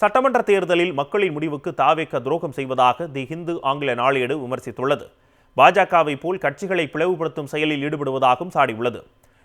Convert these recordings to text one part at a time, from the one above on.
சட்டமன்ற தேர்தலில் மக்களின் முடிவுக்கு தாவேக துரோகம் செய்வதாக தி ஹிந்து ஆங்கில நாளேடு விமர்சித்துள்ளது. பாஜகவை போல் கட்சிகளை பிளவுபடுத்தும் செயலில் ஈடுபடுவதாகவும் சாடியுள்ளது.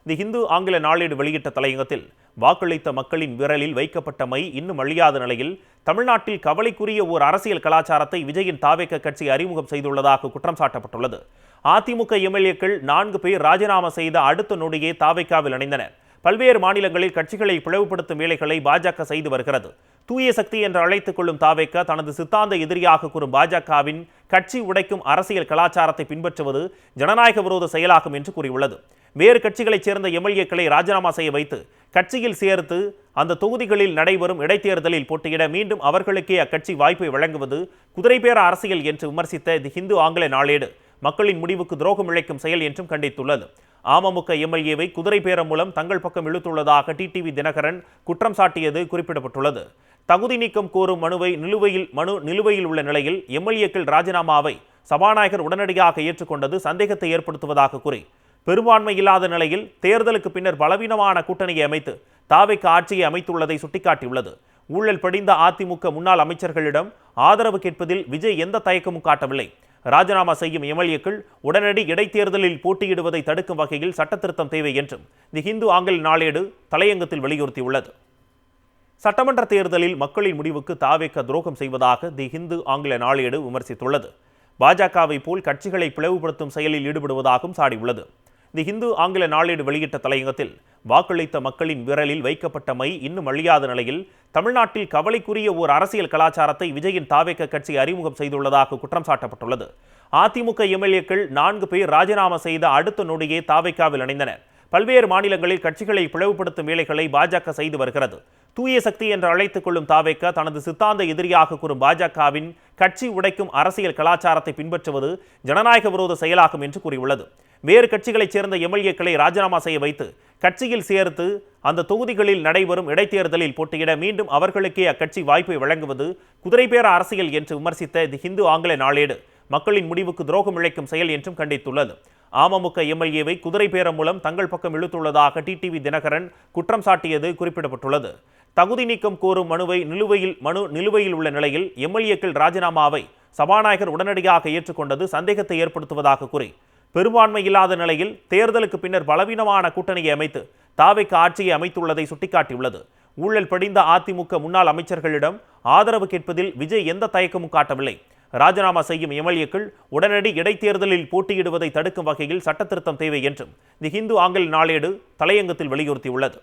தி ஹிந்து ஆங்கில நாளேடு வெளியிட்ட தலையங்கத்தில், வாக்களித்த மக்களின் விரலில் வைக்கப்பட்ட மை இன்னும் அழியாத நிலையில் தமிழ்நாட்டில் கவலைக்குரிய ஓர் அரசியல் கலாச்சாரத்தை விஜயின் தாவேக கட்சி அறிமுகம் செய்துள்ளதாக குற்றம் சாட்டப்பட்டுள்ளது. அதிமுக எம்எல்ஏக்கள் 4 பேர் ராஜினாமா செய்த அடுத்த நொடியே தாவேகாவில் இணைந்தனர். பல்வேறு மாநிலங்களில் கட்சிகளை பிளவுபடுத்தும் வேலைகளை பாஜக செய்து வருகிறது. தூய சக்தி என்று அழைத்துக் கொள்ளும் தாவேக தனது சித்தாந்த எதிரியாக கூறும் பாஜகவின் கட்சி உடைக்கும் அரசியல் கலாச்சாரத்தை பின்பற்றுவது ஜனநாயக விரோத செயலாகும் என்று கூறியுள்ளது. வேறு கட்சிகளைச் சேர்ந்த எம்எல்ஏக்களை ராஜினாமா செய்ய வைத்து கட்சியில் சேர்த்து அந்த தொகுதிகளில் நடைபெறும் இடைத்தேர்தலில் போட்டியிட மீண்டும் அவர்களுக்கே அக்கட்சி வாய்ப்பை வழங்குவது குதிரைபேர அரசியல் என்று விமர்சித்த தி ஹிந்து ஆங்கில நாளேடு, மக்களின் முடிவுக்கு துரோகம் இழைக்கும் செயல் என்றும் கண்டித்துள்ளது. அமமுக எம்எல்ஏவை குதிரை பேரம் மூலம் தங்கள் பக்கம் இழுத்துள்ளதாக டிடிவி தினகரன் குற்றம் சாட்டியது குறிப்பிடப்பட்டுள்ளது. தகுதி நீக்கம் கோரும் மனு நிலுவையில் உள்ள நிலையில் எம்எல்ஏக்கள் ராஜினாமாவை சபாநாயகர் உடனடியாக ஏற்றுக்கொண்டது சந்தேகத்தை ஏற்படுத்துவதாக கூறி, பெரும்பான்மை இல்லாத நிலையில் தேர்தலுக்கு பின்னர் பலவீனமான கூட்டணியை அமைத்து தாவேக ஆட்சியை அமைத்துள்ளதை சுட்டிக்காட்டியுள்ளது. ஊழல் படிந்த அதிமுக முன்னாள் அமைச்சர்களிடம் ஆதரவு கேட்பதில் விஜய் எந்த தயக்கமும் காட்டவில்லை. ராஜினாமா செய்யும் எம்எல்ஏக்கள் உடனடி இடைத்தேர்தலில் போட்டியிடுவதை தடுக்கும் வகையில் சட்டத்திருத்தம் தேவை என்றும் தி ஹிந்து ஆங்கில நாளேடு தலையங்கத்தில் வலியுறுத்தியுள்ளது. சட்டமன்ற தேர்தலில் மக்களின் முடிவுக்கு தாவேக துரோகம் செய்வதாக தி ஹிந்து ஆங்கில நாளேடு விமர்சித்துள்ளது. பாஜகவை போல் கட்சிகளை பிளவுபடுத்தும் செயலில் ஈடுபடுவதாகவும் சாடியுள்ளது. தி ஹிந்து ஆங்கில நாளேடு வெளியிட்ட தலையங்கத்தில், வாக்களித்த மக்களின் விரலில் வைக்கப்பட்ட மை இன்னும் அழியாத நிலையில் தமிழ்நாட்டில் கவலைக்குரிய ஓர் அரசியல் கலாச்சாரத்தை விஜயின் தாவேக கட்சி அறிமுகம் செய்துள்ளதாக குற்றம் சாட்டப்பட்டுள்ளது. அதிமுக எம்எல்ஏக்கள் 4 பேர் ராஜினாமா செய்த அடுத்த நொடியே தாவேகாவில் இணைந்தனர். பல்வேறு மாநிலங்களில் கட்சிகளை பிளவுபடுத்தும் வேலைகளை பாஜக செய்து வருகிறது. தூய சக்தி என்று அழைத்துக் கொள்ளும் தாவேக தனது சித்தாந்த எதிரியாக கூறும் பாஜகவின் கட்சி உடைக்கும் அரசியல் கலாச்சாரத்தை பின்பற்றுவது ஜனநாயக விரோத செயலாகும் என்று கூறியுள்ளது. வேறு கட்சிகளைச் சேர்ந்த எம்எல்ஏக்களை ராஜினாமா செய்ய வைத்து கட்சியில் சேர்த்து அந்த தொகுதிகளில் நடைபெறும் இடைத்தேர்தலில் போட்டியிட மீண்டும் அவர்களுக்கே அக்கட்சி வாய்ப்பை வழங்குவது குதிரைபேர அரசியல் என்று விமர்சித்த தி ஹிந்து ஆங்கில நாளேடு, மக்களின் முடிவுக்கு துரோகம் இழைக்கும் செயல் என்றும் கண்டித்துள்ளது. அமமுக எம்எல்ஏவை குதிரை பேரம் மூலம் தங்கள் பக்கம் இழுத்துள்ளதாக டிடிவி தினகரன் குற்றம் சாட்டியது குறிப்பிடப்பட்டுள்ளது. தகுதி நீக்கம் கோரும் மனு நிலுவையில் உள்ள நிலையில் எம்எல்ஏக்கள் ராஜினாமாவை சபாநாயகர் உடனடியாக ஏற்றுக்கொண்டது சந்தேகத்தை ஏற்படுத்துவதாக கூறி, பெரும்பான்மை இல்லாத நிலையில் தேர்தலுக்கு பின்னர் பலவீனமான கூட்டணியை அமைத்து தாவேக ஆட்சியை அமைத்துள்ளதை சுட்டிக்காட்டியுள்ளது. ஊழல் படிந்த அதிமுக முன்னாள் அமைச்சர்களிடம் ஆதரவு கேட்பதில் விஜய் எந்த தயக்கமும் காட்டவில்லை. ராஜினாமா செய்யும் எம்எல்ஏக்கள் உடனடி இடைத்தேர்தலில் போட்டியிடுவதை தடுக்கும் வகையில் சட்டத்திருத்தம் தேவை என்றும் தி ஹிந்து ஆங்கில நாளேடு தலையங்கத்தில் வலியுறுத்தியுள்ளது.